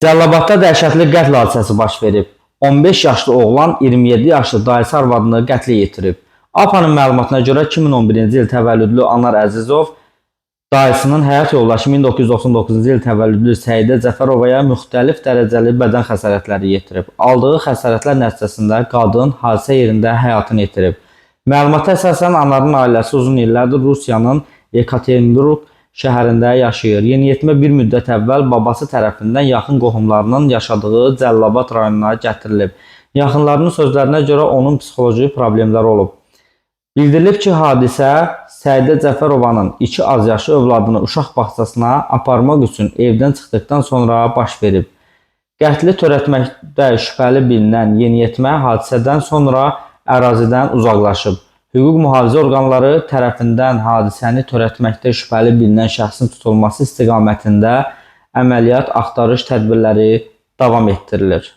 Cəlilabadda dəhşətli qətl hadisəsi baş verib. 15 yaşlı oğlan 27 yaşlı dayısı arvadını qətlə yetirib. APA'nın məlumatına görə 2011-ci il təvəllüdlü Anar Əzizov dayısının həyat yoldaşı 1999-cu il təvəllüdlü Səidə Cəfərovaya müxtəlif dərəcəli bədən xəsarətləri yetirib. Aldığı xəsarətlər nəticəsində qadın hadisə yerində həyatını yetirib. Məlumata əsasən Anarın ailəsi uzun illərdir Rusiyanın Yekaterinburg şəhərində yaşayır. Yeniyetmə bir müddət əvvəl babası tərəfindən yaxın qohumlarının yaşadığı Cəlilabad rayonuna gətirilib. Yaxınlarının sözlərinə görə onun psixoloji problemləri olub. Bildirilib ki, hadisə Səidə Cəfərovanın 2 azyaşlı övladını uşaq bağçasına aparmaq üçün evdən çıxdıqdan sonra baş verib. Qətli törətməkdə şübhəli bilinən yeniyetmə hadisədən sonra ərazidən uzaqlaşıb. Hüquq mühafizə orqanları tərəfindən hadisəni törətməkdə şübhəli bilinən şəxsin tutulması istiqamətində əməliyyat axtarış tədbirləri davam etdirilir.